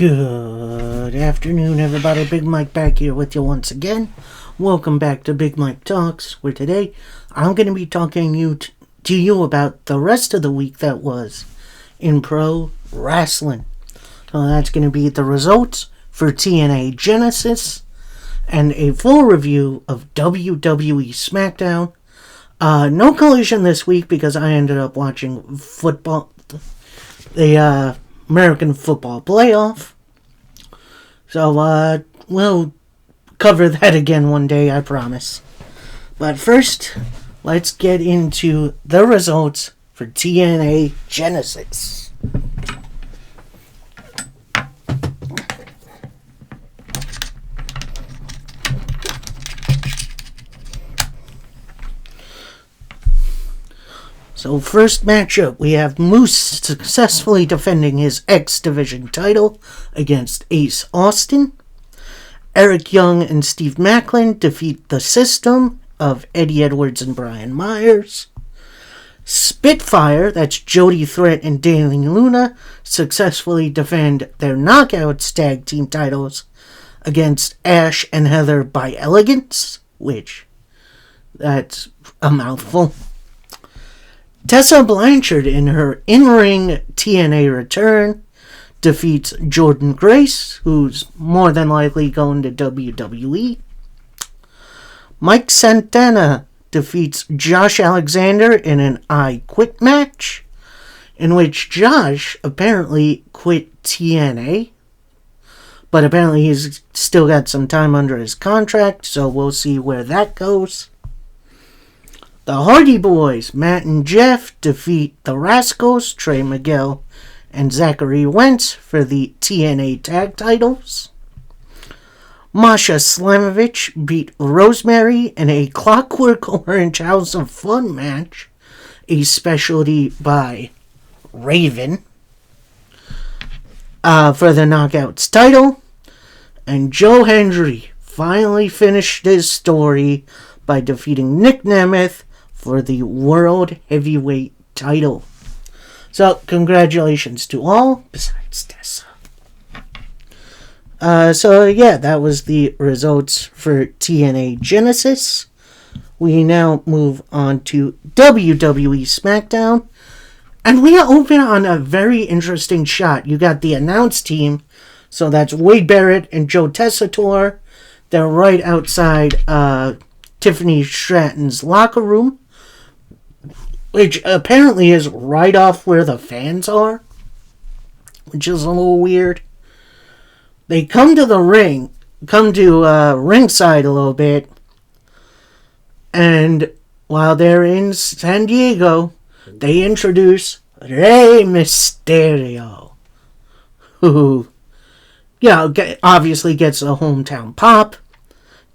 Good afternoon, everybody. Big Mike back here with you once again. Welcome back to Big Mike Talks, where today I'm going to be talking to you about the rest of the week that was in pro wrestling. So that's going to be the results for TNA Genesis and a full review of WWE SmackDown. No collision this week because I ended up watching football, the American Football Playoff. So, we'll cover that again one day, I promise. But first, let's get into the results for TNA Genesis. So first matchup, we have Moose successfully defending his X Division title against Ace Austin. Eric Young and Steve Maclin defeat The System of Eddie Edwards and Brian Myers. Spitfire, that's Jody Threat and Dailing Luna, successfully defend their Knockouts tag team titles against Ash and Heather by Elegance, which, that's a mouthful. Tessa Blanchard, in her in-ring TNA return, defeats Jordan Grace, who's more than likely going to WWE. Mike Santana defeats Josh Alexander in an I Quit match, in which Josh apparently quit TNA, but apparently he's still got some time under his contract, so we'll see where that goes. The Hardy Boys, Matt and Jeff, defeat the Rascals, Trey Miguel and Zachary Wentz, for the TNA tag titles. Masha Slamovich beat Rosemary in a Clockwork Orange House of Fun match, a specialty by Raven, for the Knockouts title. And Joe Hendry finally finished his story by defeating Nick Nemeth for the World Heavyweight title. So, congratulations to all, besides Tessa. That was the results for TNA Genesis. We now move on to WWE SmackDown. And we open on a very interesting shot. You got the announce team, so that's Wade Barrett and Joe Tessitore. They're right outside Tiffany Stratton's locker room, which apparently is right off where the fans are, which is a little weird. They come to ringside a little bit, and while they're in San Diego, they introduce Rey Mysterio, who, obviously gets a hometown pop,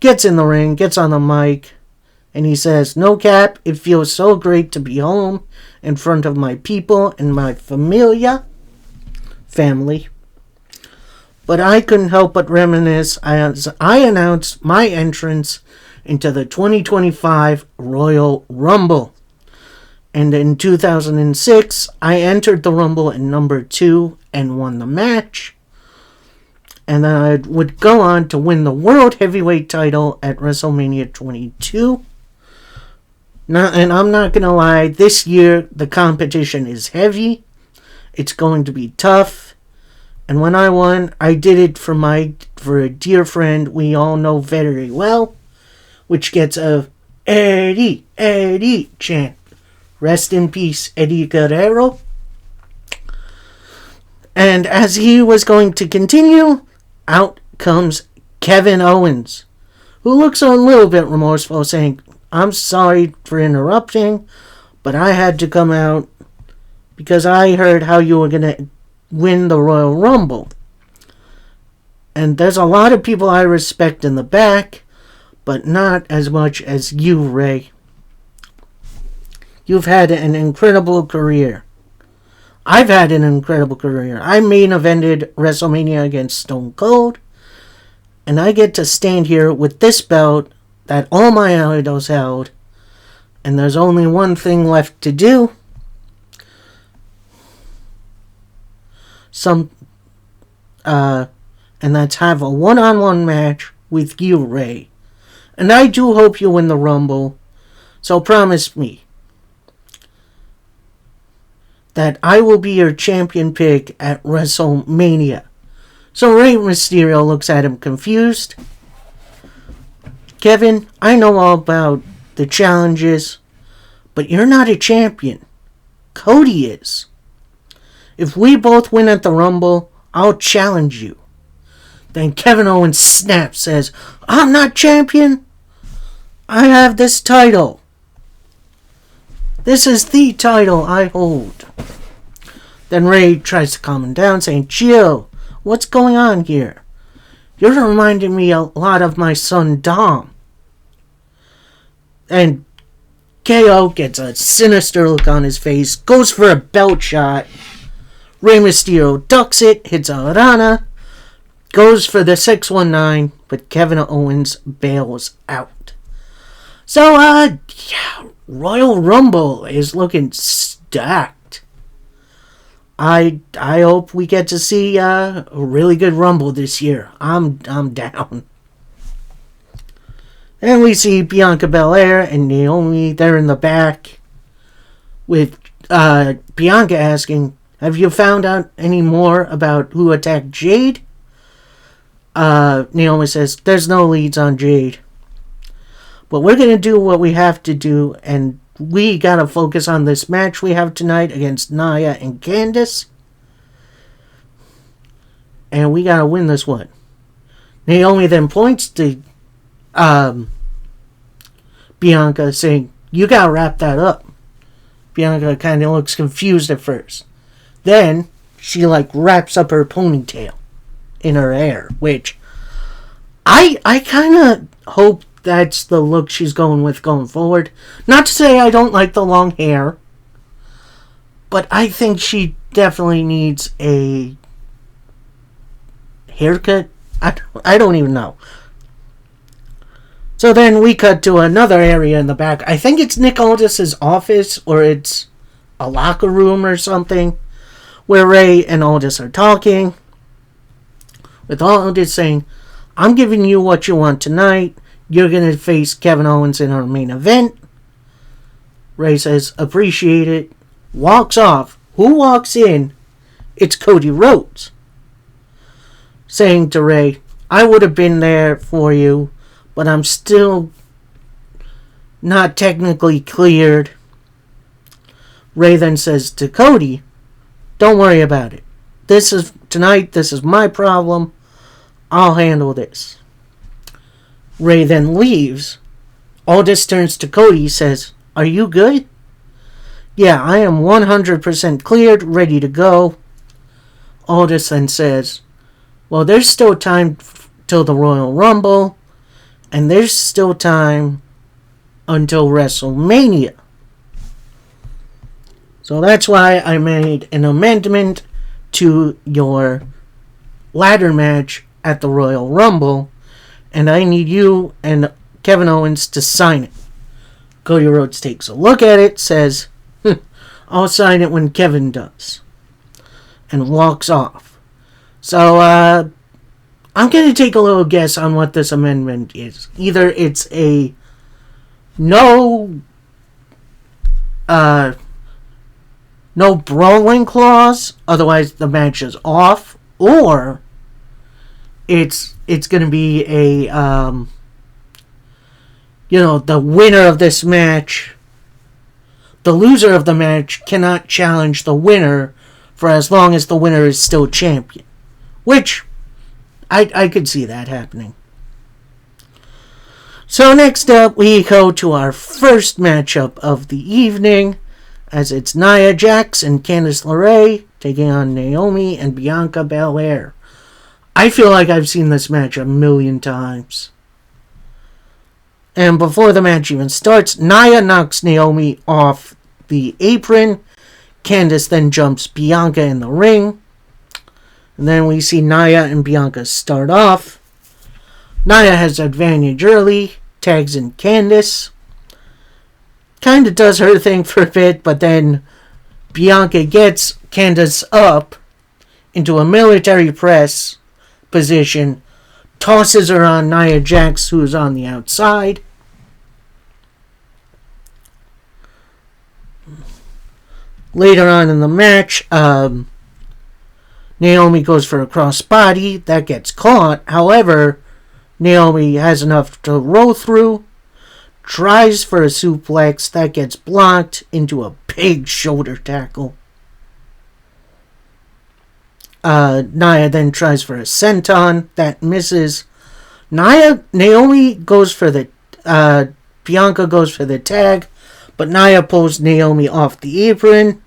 gets in the ring, gets on the mic, and he says, "No cap, it feels so great to be home in front of my people and my family. But I couldn't help but reminisce as I announced my entrance into the 2025 Royal Rumble. And in 2006, I entered the Rumble in number 2 and won the match. And then I would go on to win the World Heavyweight title at WrestleMania 22. And I'm not going to lie, this year the competition is heavy. It's going to be tough. And when I won, I did it for a dear friend we all know very well, which gets a Eddie, Eddie chant. Rest in peace, Eddie Guerrero. And as he was going to continue, out comes Kevin Owens, who looks a little bit remorseful, saying, "I'm sorry for interrupting, but I had to come out because I heard how you were going to win the Royal Rumble. And there's a lot of people I respect in the back, but not as much as you, Ray. You've had an incredible career. I've had an incredible career. I main evented WrestleMania against Stone Cold, and I get to stand here with this belt that all my idols held, and there's only one thing left to do. and let's have a one-on-one match with you, Rey. And I do hope you win the Rumble, so promise me that I will be your champion pick at WrestleMania. So Rey Mysterio looks at him confused. Kevin, I know all about the challenges, but you're not a champion. Cody is. If we both win at the Rumble, I'll challenge you. Then Kevin Owens snaps, says, I'm not champion. I have this title. This is the title I hold. Then Rey tries to calm him down, saying, chill, what's going on here? You're reminding me a lot of my son Dom. And KO gets a sinister look on his face, goes for a belt shot. Rey Mysterio ducks it, hits a Rana, goes for the 619, but Kevin Owens bails out. So, Royal Rumble is looking stacked. I hope we get to see a really good Rumble this year. I'm down. And we see Bianca Belair and Naomi. They're in the back with Bianca asking, have you found out any more about who attacked Jade? Naomi says, there's no leads on Jade. But we're going to do what we have to do, and we got to focus on this match we have tonight against Nia and Candice. And we got to win this one. Naomi then points to Bianca, saying, you got to wrap that up. Bianca kind of looks confused at first. Then she wraps up her ponytail in her hair, which I kind of hope that's the look she's going with going forward. Not to say I don't like the long hair, but I think she definitely needs a haircut. I don't even know. So then we cut to another area in the back. I think it's Nick Aldis' office, or it's a locker room or something, where Rey and Aldis are talking, with Aldis saying, I'm giving you what you want tonight. You're going to face Kevin Owens in our main event. Rey says, appreciate it. Walks off. Who walks in? It's Cody Rhodes. Saying to Rey, I would have been there for you, but I'm still not technically cleared. Rey then says to Cody, don't worry about it. This is my problem. I'll handle this. Rey then leaves. Aldis turns to Cody, says, are you good? Yeah, I am 100% cleared, ready to go. Aldis then says, well, there's still time till the Royal Rumble, and there's still time until WrestleMania. So that's why I made an amendment to your ladder match at the Royal Rumble, and I need you and Kevin Owens to sign it. Cody Rhodes takes a look at it, says, I'll sign it when Kevin does, and walks off. So, I'm going to take a little guess on what this amendment is. Either it's a no brawling clause, otherwise the match is off, or it's going to be a, the winner of this match, the loser of the match cannot challenge the winner for as long as the winner is still champion. Which, I could see that happening. So next up, we go to our first matchup of the evening, as it's Nia Jax and Candice LeRae taking on Naomi and Bianca Belair. I feel like I've seen this match a million times. And before the match even starts, Nia knocks Naomi off the apron. Candice then jumps Bianca in the ring. And then we see Nia and Bianca start off. Nia has advantage early, tags in Candice. Kind of does her thing for a bit, but then Bianca gets Candice up into a military press position, tosses her on Nia Jax, who's on the outside. Later on in the match, Naomi goes for a crossbody. That gets caught. However, Naomi has enough to roll through. Tries for a suplex. That gets blocked into a big shoulder tackle. Nia then tries for a senton. That misses. Naomi goes for the... Bianca goes for the tag. But Nia pulls Naomi off the apron.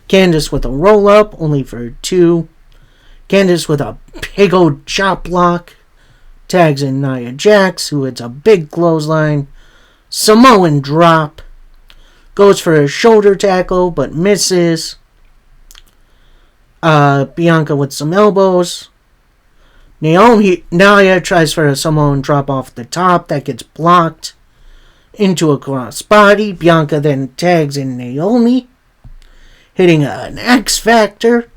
Candice with a roll-up, only for 2. Candice with a big old chop block. Tags in Nia Jax, who hits a big clothesline. Samoan drop. Goes for a shoulder tackle, but misses. Bianca with some elbows. Nia tries for a Samoan drop off the top. That gets blocked. Into a crossbody. Bianca then tags in Naomi, hitting an X Factor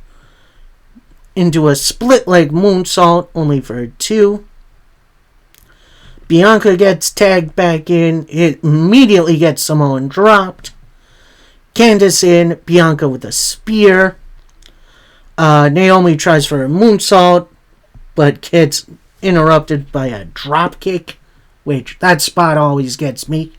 into a split leg moonsault, only for 2. Bianca gets tagged back in. It immediately gets Samoan dropped. Candice in. Bianca with a spear. Naomi tries for a moonsault, but gets interrupted by a drop kick, which that spot always gets me.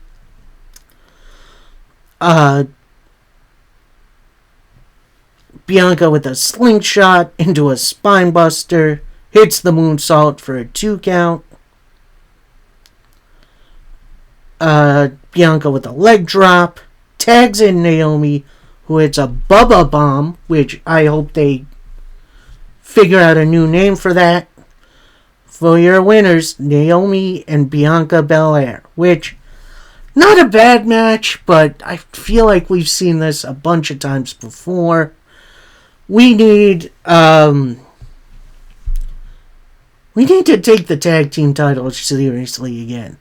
Bianca with a slingshot into a spinebuster, hits the moonsault for a 2 count. Bianca with a leg drop, tags in Naomi, who hits a Bubba Bomb, which I hope they figure out a new name for that. For your winners, Naomi and Bianca Belair, which, not a bad match, but I feel like we've seen this a bunch of times before. We need to take the tag team titles seriously again.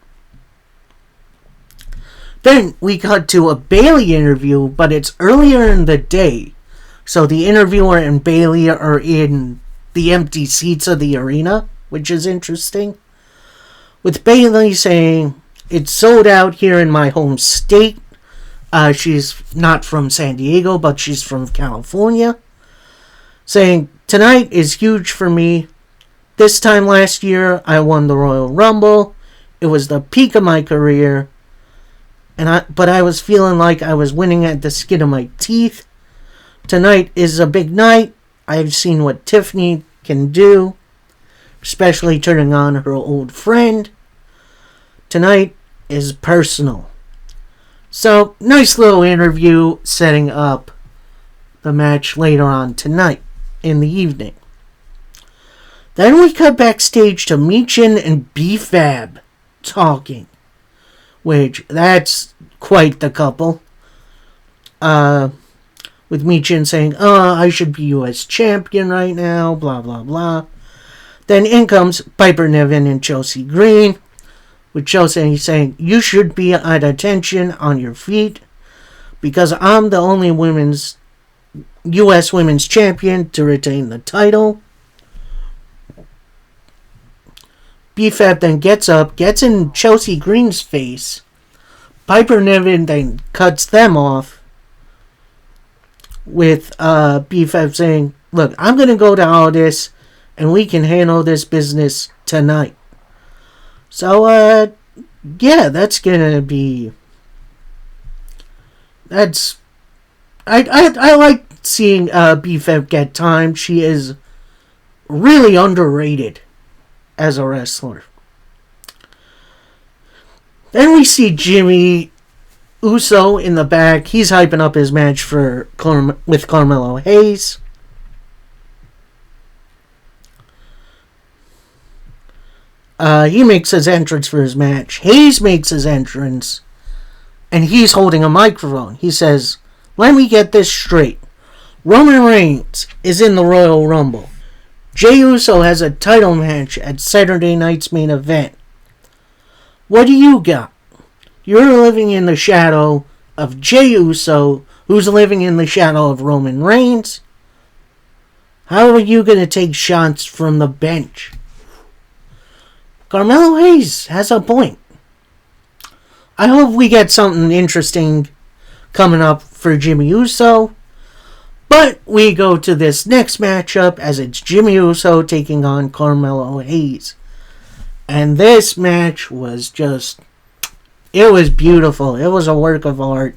Then we cut to a Bayley interview, but it's earlier in the day. So the interviewer and Bayley are in the empty seats of the arena, which is interesting. With Bayley saying, "It's sold out here in my home state." She's not from San Diego, but she's from California. Saying, "Tonight is huge for me. This time last year, I won the Royal Rumble. It was the peak of my career. But I was feeling like I was winning at the skin of my teeth. Tonight is a big night. I've seen what Tiffany can do, especially turning on her old friend. Tonight is personal." So, nice little interview setting up the match later on tonight in the evening. Then we cut backstage to Michin and B-Fab talking, which that's quite the couple. With Michin saying, "I should be U.S. champion right now, blah, blah, blah." Then in comes Piper Niven and Chelsea Green, with Chelsea saying, "You should be at attention on your feet, because I'm the only U.S. women's champion to retain the title." B-Fab then gets up, gets in Chelsea Green's face. Piper Niven then cuts them off, with B-Fab saying, "Look, I'm going to go to Aldis, and we can handle this business tonight." So, yeah, that's going to be... I like seeing B-Fab get time. She is really underrated as a wrestler. Then we see Jimmy Uso in the back. He's hyping up his match with Carmelo Hayes. He makes his entrance for his match. Hayes makes his entrance, and he's holding a microphone. He says, "Let me get this straight. Roman Reigns is in the Royal Rumble. Jey Uso has a title match at Saturday night's main event. What do you got? You're living in the shadow of Jey Uso, who's living in the shadow of Roman Reigns. How are you going to take shots from the bench? Carmelo Hayes has a point. I hope we get something interesting coming up for Jimmy Uso. But we go to this next matchup as it's Jimmy Uso taking on Carmelo Hayes. And this match was it was beautiful. It was a work of art.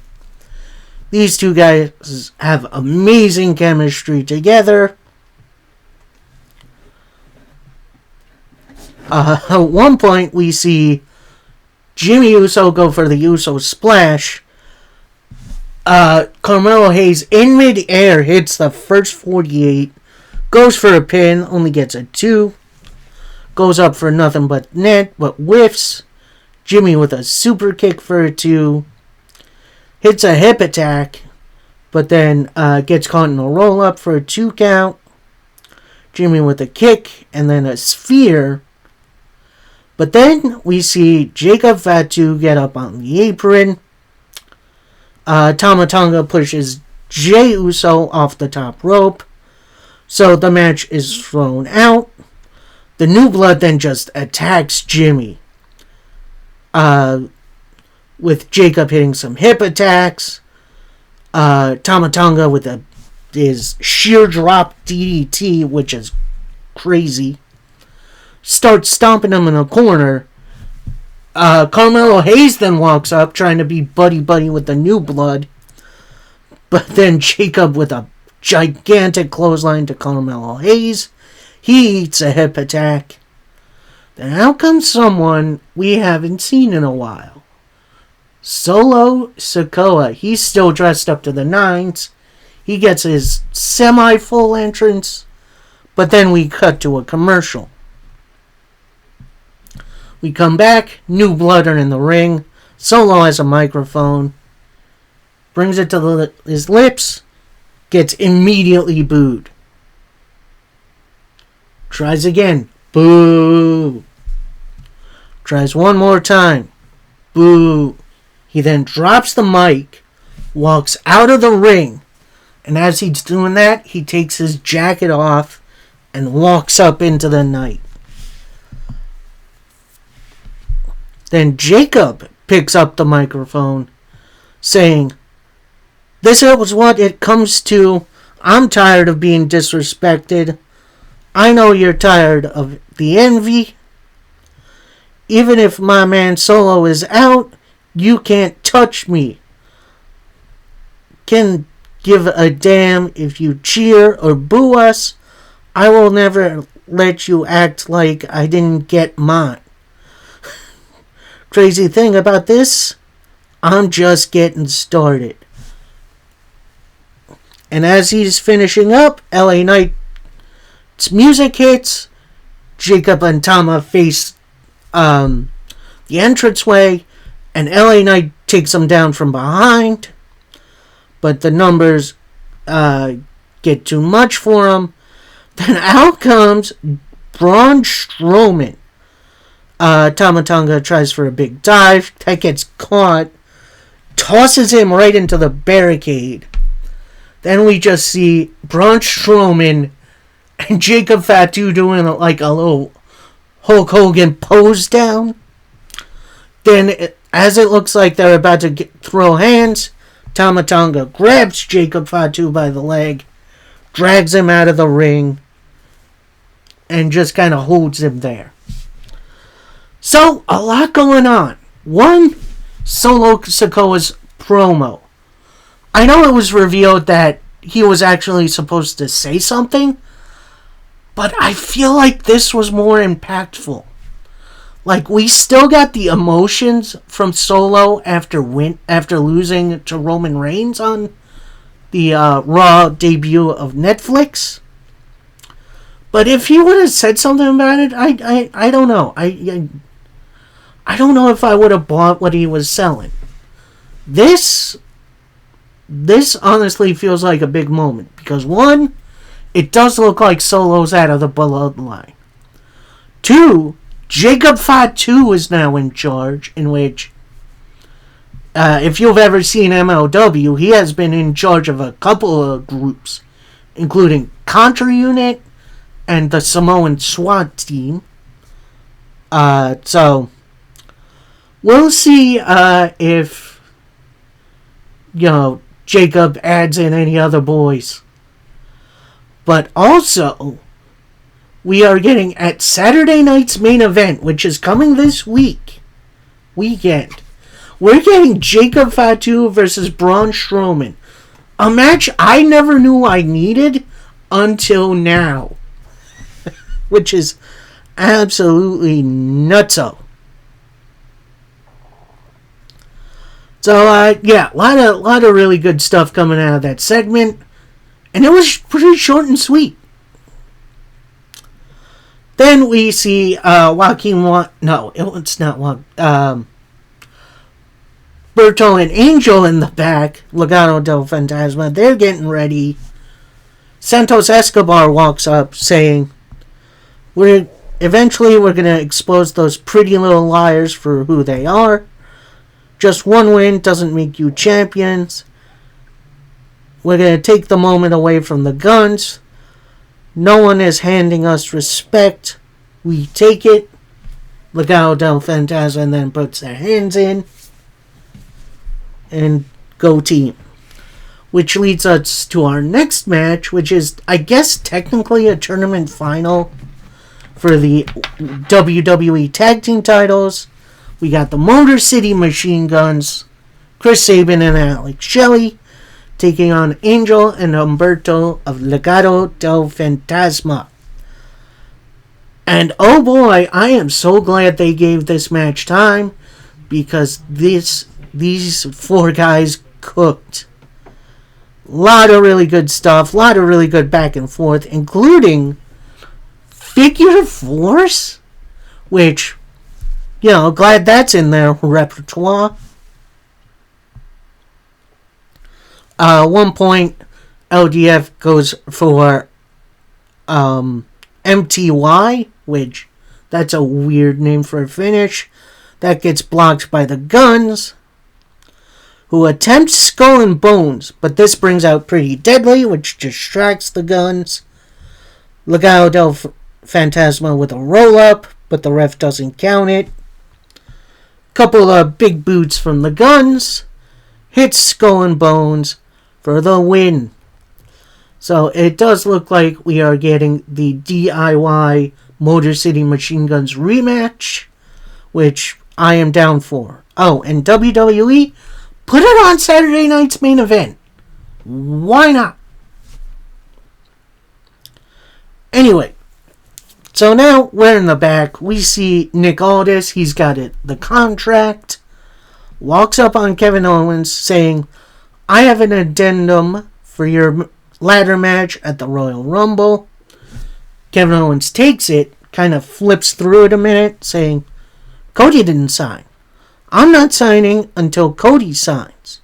These two guys have amazing chemistry together. At one point, we see Jimmy Uso go for the Uso Splash. Carmelo Hayes in mid-air hits the first 48. Goes for a pin, only gets a 2. Goes up for nothing but net, but whiffs. Jimmy with a super kick for a 2. Hits a hip attack, but then gets caught in a roll-up for a 2 count. Jimmy with a kick, and then a sphere. But then we see Jacob Fatu get up on the apron. Tama Tonga pushes Jey Uso off the top rope. So the match is thrown out. The New Blood then just attacks Jimmy. With Jacob hitting some hip attacks. Tama Tonga with his sheer drop DDT, which is crazy. Starts stomping him in a corner. Carmelo Hayes then walks up trying to be buddy-buddy with the New Blood. But then Jacob with a gigantic clothesline to Carmelo Hayes. He eats a hip attack. Then out comes someone we haven't seen in a while. Solo Sikoa. He's still dressed up to the nines. He gets his semi-full entrance. But then we cut to a commercial. We come back, New Blood are in the ring. Solo has a microphone. Brings it to his lips. Gets immediately booed. Tries again. Boo. Tries one more time. Boo. He then drops the mic. Walks out of the ring. And as he's doing that, he takes his jacket off and walks up into the night. Then Jacob picks up the microphone, saying, "This is what it comes to. I'm tired of being disrespected. I know you're tired of the envy. Even if my man Solo is out, you can't touch me. Can give a damn if you cheer or boo us. I will never let you act like I didn't get mine. Crazy thing about this, I'm just getting started." And as he's finishing up, LA Knight's music hits. Jacob and Tama face the entranceway, and LA Knight takes him down from behind. But the numbers get too much for him. Then out comes Braun Strowman. Tama Tonga tries for a big dive. That gets caught. Tosses him right into the barricade. Then we just see Braun Strowman and Jacob Fatu doing like a little Hulk Hogan pose down. Then, as it looks like they're about to throw hands, Tama Tonga grabs Jacob Fatu by the leg, drags him out of the ring, and just kind of holds him there. So, a lot going on. One, Solo Sikoa's promo. I know it was revealed that he was actually supposed to say something, but I feel like this was more impactful. Like, we still got the emotions from Solo after losing to Roman Reigns on the Raw debut of Netflix. But if he would have said something about it, I don't know. I don't know if I would have bought what he was selling. This honestly feels like a big moment. Because one, it does look like Solo's out of the bloodline. Two, Jacob Fatu is now in charge, in which, if you've ever seen MLW, he has been in charge of a couple of groups, including Contra Unit and the Samoan SWAT team. So we'll see if Jacob adds in any other boys. But also, we are getting at Saturday night's main event, which is coming this weekend. We're getting Jacob Fatu versus Braun Strowman. A match I never knew I needed until now. Which is absolutely nutso. So, yeah, a lot of really good stuff coming out of that segment. And it was pretty short and sweet. Then we see Berto and Angel in the back. Legado del Fantasma. They're getting ready. Santos Escobar walks up saying, Eventually we're going to expose those pretty little liars for who they are. Just one win doesn't make you champions. We're going to take the moment away from the guns. No one is handing us respect. We take it. Legado del Fantasma then puts their hands in. And go team. Which leads us to our next match, which is, I guess, technically a tournament final for the WWE Tag Team titles. We got the Motor City Machine Guns, Chris Sabin and Alex Shelley, taking on Angel and Humberto of Legado del Fantasma. And oh boy, I am so glad they gave this match time, because these four guys cooked. A lot of really good stuff, a lot of really good back and forth, including Figure Force, which, glad that's in their repertoire. One point, LDF goes for MTY, which that's a weird name for a finish. That gets blocked by the Guns, who attempt Skull and Bones, but this brings out Pretty Deadly, which distracts the Guns. Legado del Fantasma with a roll-up, but the ref doesn't count it. Couple of big boots from the Guns. Hits Skull and Bones for the win. So it does look like we are getting the DIY Motor City Machine Guns rematch, which I am down for. Oh, and WWE, put it on Saturday night's main event. Why not? Anyway, so now we're in the back. We see Nick Aldis. He's got the contract. Walks up on Kevin Owens saying, I have an addendum for your ladder match at the Royal Rumble. Kevin Owens takes it, kind of flips through it a minute, saying, Cody didn't sign. I'm not signing until Cody signs.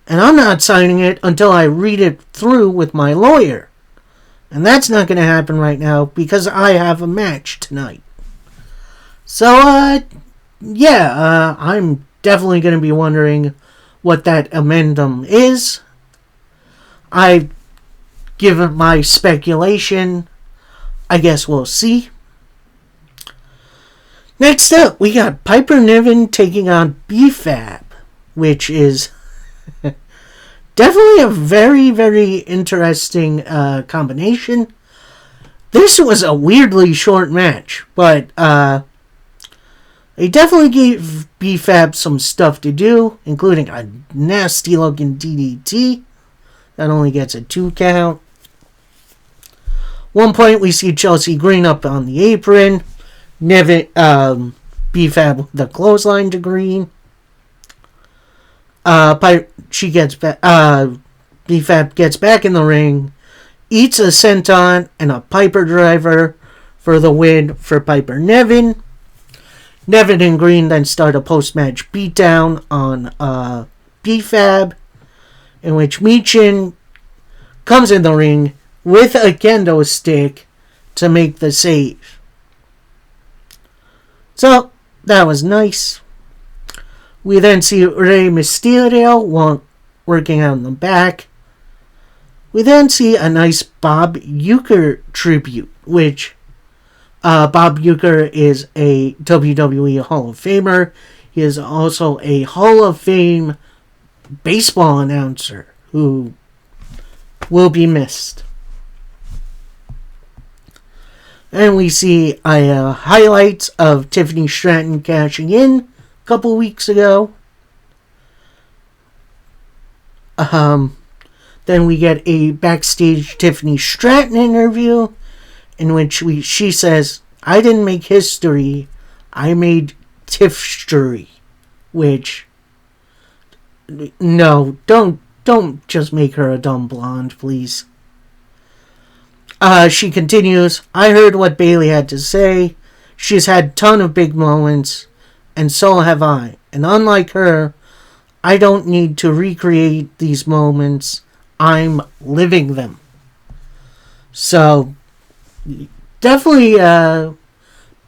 And I'm not signing it until I read it through with my lawyer. And that's not going to happen right now because I have a match tonight. So, I'm definitely going to be wondering what that addendum is. I've given my speculation. I guess we'll see. Next up, we got Piper Niven taking on BFAB, which is definitely a very, very interesting combination. This was a weirdly short match, but they definitely gave BFAB some stuff to do, including a nasty-looking DDT that only gets a 2 count. One point, we see Chelsea Green up on the apron. BFAB with the clothesline to Green. BFAB gets back in the ring, eats a senton and a Piper driver for the win for Piper Niven. Niven and Green then start a post-match beatdown on BFAB, in which Michin comes in the ring with a kendo stick to make the save. So, that was nice. We then see Rey Mysterio working out in the back. We then see a nice Bob Uecker tribute, which Bob Uecker is a WWE Hall of Famer. He is also a Hall of Fame baseball announcer who will be missed. And we see highlights of Tiffany Stratton cashing in a couple weeks ago. Then we get a backstage Tiffany Stratton interview in which she says, "I didn't make history, I made Tiffstory," which, no, don't just make her a dumb blonde, please. She continues, "I heard what Bayley had to say. She's had a ton of big moments, and so have I. And unlike her, I don't need to recreate these moments. I'm living them." So, definitely a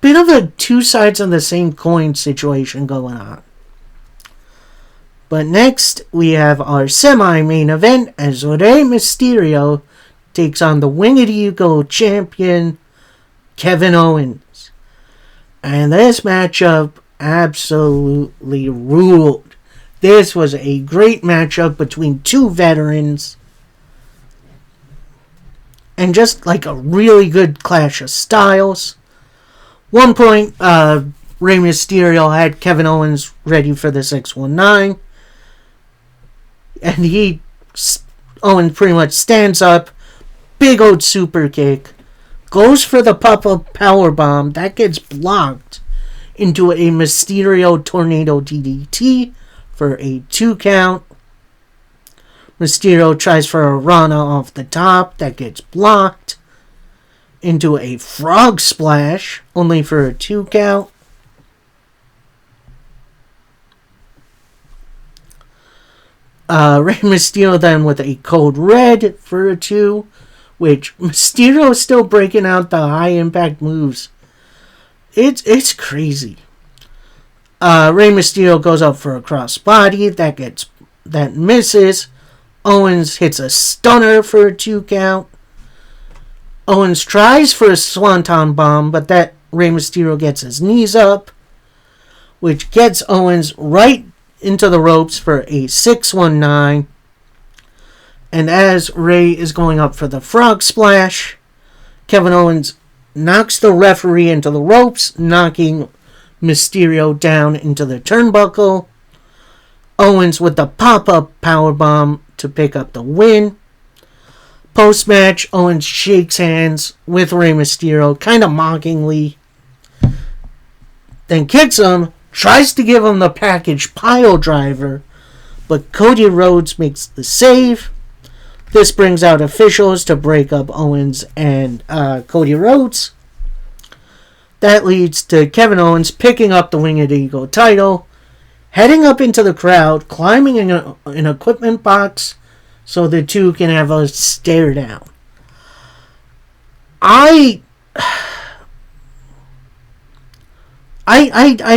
bit of a two sides of the same coin situation going on. But next, we have our semi-main event as Rey Mysterio takes on the Winged Eagle champion, Kevin Owens. And this matchup absolutely ruled. This was a great matchup between two veterans. And just like a really good clash of styles. One point, Rey Mysterio had Kevin Owens ready for the 619. And Owens pretty much stands up. Big old super kick. Goes for the pop-up powerbomb. That gets blocked into a Mysterio Tornado DDT for a 2 count. Mysterio tries for a Rana off the top. That gets blocked into a Frog Splash, only for a 2 count. Rey Mysterio then with a Code Red for a 2, which Mysterio is still breaking out the high impact moves. It's crazy. Rey Mysterio goes up for a crossbody that misses. Owens hits a stunner for a 2 count. Owens tries for a Swanton Bomb, but that Rey Mysterio gets his knees up, which gets Owens right into the ropes for a 619. And as Rey is going up for the Frog Splash, Kevin Owens knocks the referee into the ropes, knocking Mysterio down into the turnbuckle. Owens with the pop-up powerbomb to pick up the win. Post-match, Owens shakes hands with Rey Mysterio, kind of mockingly. Then kicks him, tries to give him the package pile driver, but Cody Rhodes makes the save. This brings out officials to break up Owens and Cody Rhodes. That leads to Kevin Owens picking up the Winged Eagle title, heading up into the crowd, climbing in an equipment box so the two can have a stare down. I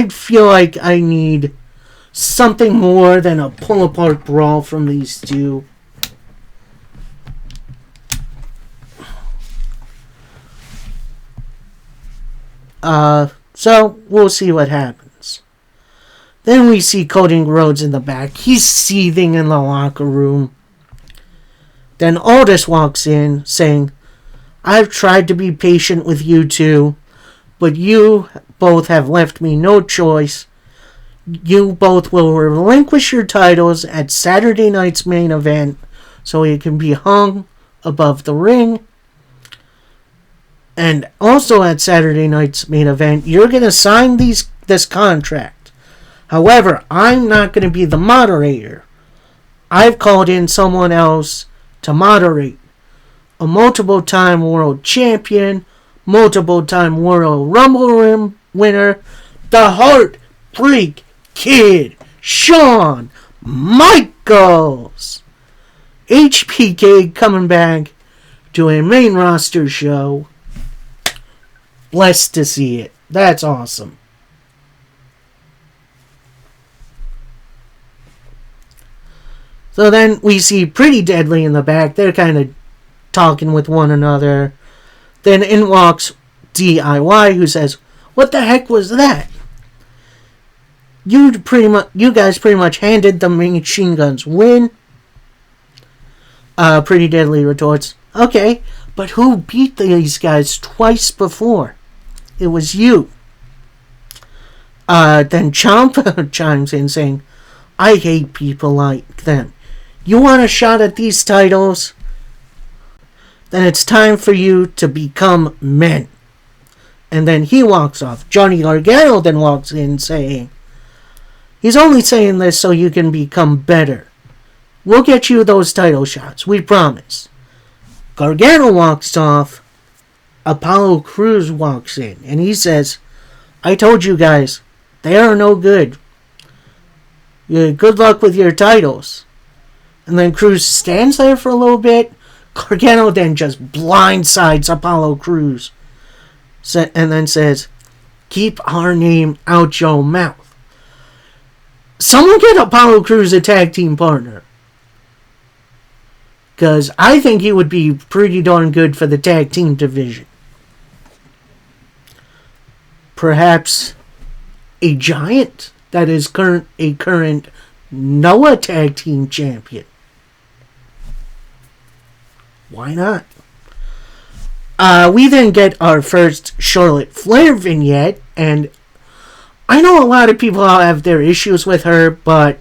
feel like I need something more than a pull-apart brawl from these two. So we'll see what happens. Then we see Cody Rhodes in the back. He's seething in the locker room. Then Aldis walks in saying, "I've tried to be patient with you two, but you both have left me no choice. You both will relinquish your titles at Saturday night's main event so it can be hung above the ring. And also at Saturday night's main event, you're going to sign this contract. However, I'm not going to be the moderator. I've called in someone else to moderate. A multiple-time world champion, multiple-time World Rumble winner, the Heartbreak Kid, Shawn Michaels. HBK coming back to a main roster show. Blessed to see it. That's awesome. So then we see Pretty Deadly in the back. They're kind of talking with one another. Then in walks DIY, who says, "What the heck was that? You guys pretty much handed the Machine Guns win." Pretty Deadly retorts, "Okay, but who beat these guys twice before? It was you." Then Ciampa chimes in saying, "I hate people like them. You want a shot at these titles? Then it's time for you to become men." And then he walks off. Johnny Gargano then walks in saying, "He's only saying this so you can become better. We'll get you those title shots, we promise." Gargano walks off. Apollo Crews walks in and he says, "I told you guys, they are no good. Good luck with your titles." And then Crews stands there for a little bit. Gargano then just blindsides Apollo Crews. And then says, "Keep our name out your mouth. Someone get Apollo Crews a tag team partner. Because I think he would be pretty darn good for the tag team division. Perhaps a Giant that is a current Noah tag team champion. Why not?" We then get our first Charlotte Flair vignette, and I know a lot of people have their issues with her, but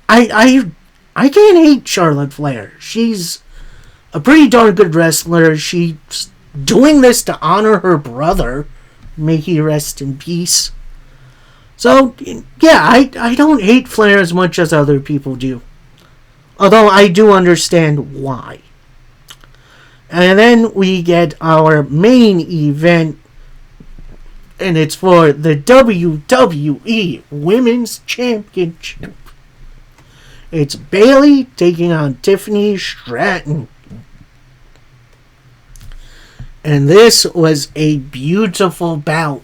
I can't hate Charlotte Flair. She's a pretty darn good wrestler. She's doing this to honor her brother. May he rest in peace. So, yeah, I don't hate Flair as much as other people do. Although I do understand why. And then we get our main event, and it's for the WWE Women's Championship. It's Bayley taking on Tiffany Stratton. And this was a beautiful bout.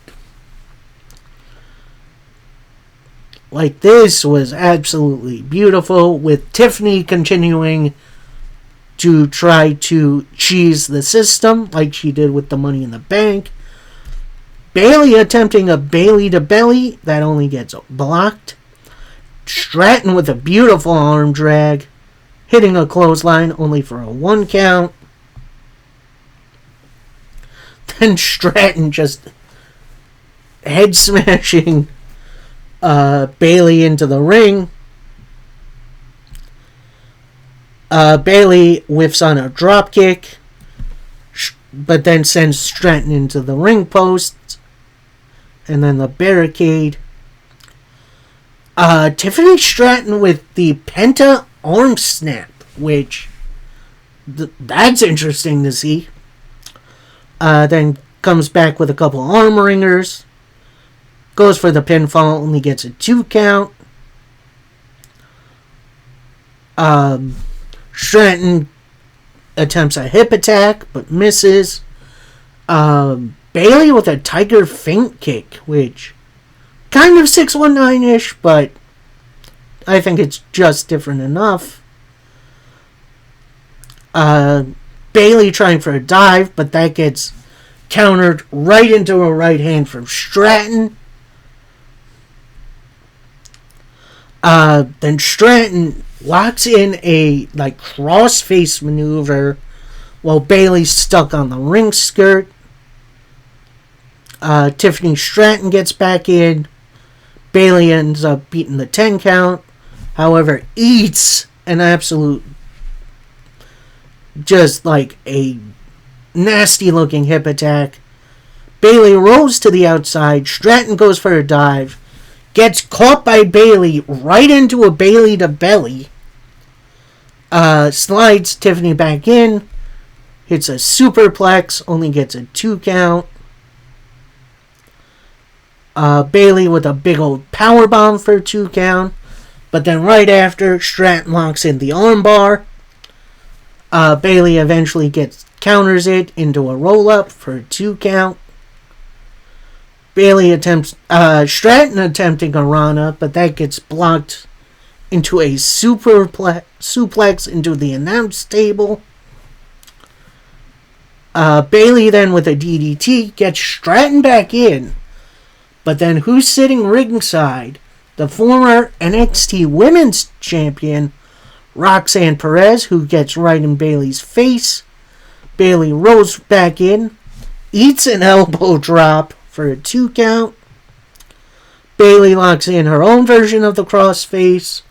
Like, this was absolutely beautiful, with Tiffany continuing to try to cheese the system like she did with the Money in the Bank. Bayley attempting a Bayley to belly that only gets blocked. Stratton with a beautiful arm drag, hitting a clothesline only for a 1 count. Then Stratton just head smashing Bayley into the ring. Bayley whiffs on a dropkick, but then sends Stratton into the ring post, and then the barricade. Tiffany Stratton with the Penta arm snap, which that's interesting to see. Then comes back with a couple arm ringers, goes for the pinfall, only gets a 2 count. Stratton attempts a hip attack, but misses. Bayley with a tiger feint kick, which kind of 619-ish, but I think it's just different enough. Bayley trying for a dive, but that gets countered right into a right hand from Stratton. Then Stratton locks in a cross-face maneuver while Bayley's stuck on the ring skirt. Tiffany Stratton gets back in. Bayley ends up beating the 10 count. However, eats an absolute, just like a nasty looking hip attack. Bayley rolls to the outside. Stratton goes for a dive. Gets caught by Bayley right into a Bayley to belly. Slides Tiffany back in. Hits a superplex. Only gets a 2 count. Bayley with a big old powerbomb for a 2 count. But then right after, Stratton locks in the armbar. Bayley eventually counters it into a roll-up for a 2 count. Stratton attempting a Rana, but that gets blocked into a suplex into the announce table. Bayley then with a DDT gets Stratton back in. But then who's sitting ringside? The former NXT Women's Champion, Roxanne Perez, who gets right in Bayley's face. Bayley rolls back in, eats an elbow drop for a 2 count. Bayley locks in her own version of the crossface,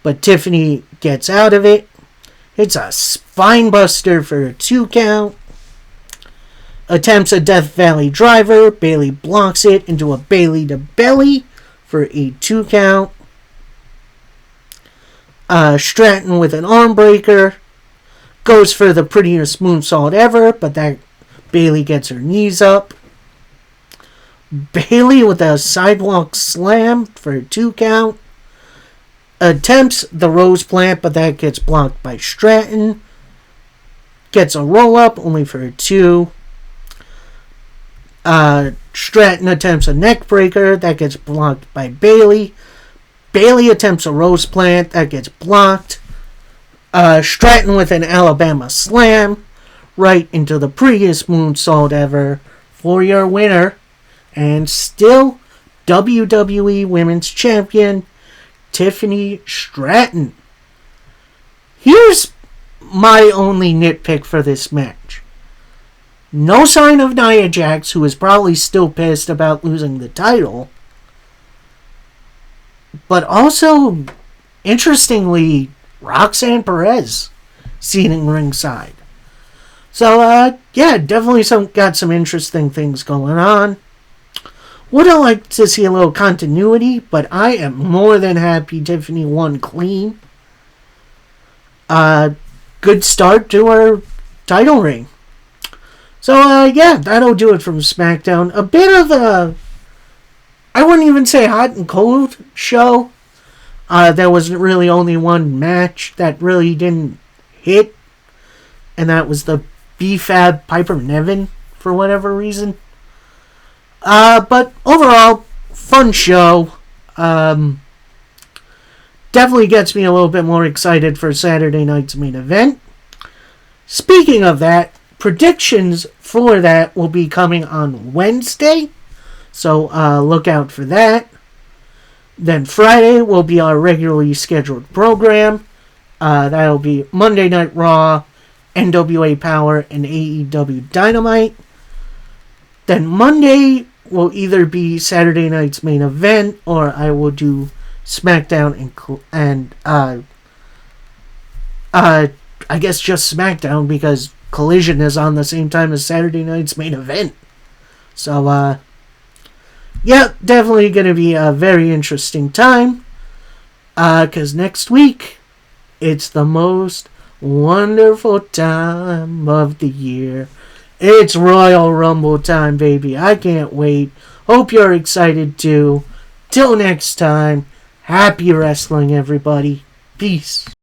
but Tiffany gets out of it. It's a spine buster for a 2 count. Attempts a Death Valley driver. Bayley blocks it into a Bayley to belly for a 2 count. Stratton with an arm breaker. Goes for the prettiest moonsault ever, but that Bayley gets her knees up. Bayley with a sidewalk slam for a 2 count. Attempts the rose plant, but that gets blocked by Stratton. Gets a roll up, only for a 2. Stratton attempts a neck breaker, that gets blocked by Bayley. Bayley attempts a rose plant, that gets blocked. Stratton with an Alabama slam, right into the prettiest moonsault ever for your winner, and still WWE Women's Champion, Tiffany Stratton. Here's my only nitpick for this match. No sign of Nia Jax, who is probably still pissed about losing the title. But also, interestingly, Roxanne Perez seating ringside. So, definitely got some interesting things going on. Would have liked to see a little continuity, but I am more than happy Tiffany won clean. Good start to her title reign. So, that'll do it from SmackDown. A bit of a, I wouldn't even say hot and cold show. There was really only one match that really didn't hit, and that was the B-Fab Piper Niven, for whatever reason. But overall, fun show. Definitely gets me a little bit more excited for Saturday night's main event. Speaking of that, predictions for that will be coming on Wednesday, so look out for that. Then Friday will be our regularly scheduled program. That'll be Monday Night Raw, NWA Power, and AEW Dynamite. Then Monday will either be Saturday night's main event, or I will do SmackDown and I guess just SmackDown, because Collision is on the same time as Saturday night's main event. So, definitely going to be a very interesting time. Because next week, it's the most wonderful time of the year. It's Royal Rumble time, baby. I can't wait. Hope you're excited too. Till next time, happy wrestling, everybody. Peace.